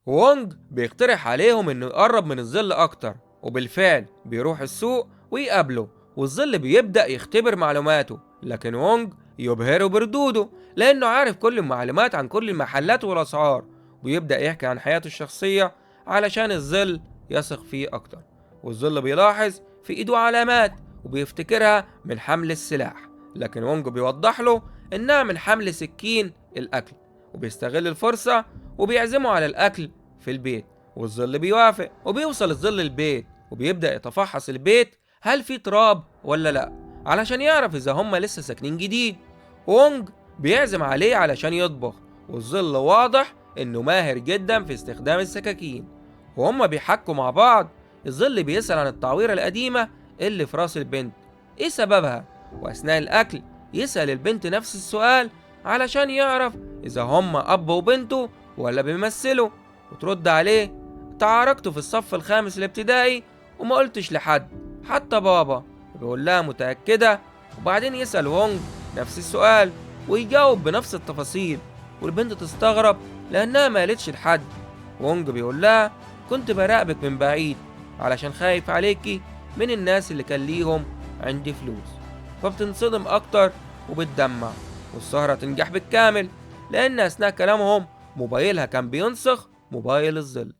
وونج بيقترح عليهم إنه يقرب من الظل أكتر، وبالفعل بيروح السوق ويقابله، والظل بيبدأ يختبر معلوماته، لكن وونج يبهره بردوده لأنه عارف كل المعلومات عن كل المحلات والأسعار، ويبدأ يحكي عن حياته الشخصية علشان الظل يثق فيه أكتر. والظل بيلاحظ في إيده علامات وبيفتكرها من حمل السلاح، لكن وونج بيوضح له إنها من حمل سكين الأكل، وبيستغل الفرصة وبيعزمه على الأكل في البيت. والظل بيوافق وبيوصل الظل البيت، وبيبدأ يتفحص البيت هل في تراب ولا لأ، علشان يعرف إذا هم لسه ساكنين جديد. وونج بيعزم عليه علشان يطبخ، والظل واضح إنه ماهر جدا في استخدام السكاكين. وهم بيحكوا مع بعض، الظل بيسأل عن التعويرة القديمة اللي في راس البنت إيه سببها، وأثناء الأكل يسأل البنت نفس السؤال علشان يعرف إذا هم أب وبنته ولا بيمثلوا، وترد عليه تعاركته في الصف الخامس الابتدائي وما قلتش لحد حتى بابا، وبيقول لها متأكدة. وبعدين يسأل وونج نفس السؤال ويجاوب بنفس التفاصيل، والبنت تستغرب لأنها ما قالتش لحد. وونج بيقول لها كنت براقبك من بعيد علشان خايف عليكي من الناس اللي كان ليهم عندي فلوس. فبتنصدم أكتر وبتدمع، والسهرة تنجح بالكامل لأن أثناء كلامهم موبايلها كان بينسخ موبايل الظل.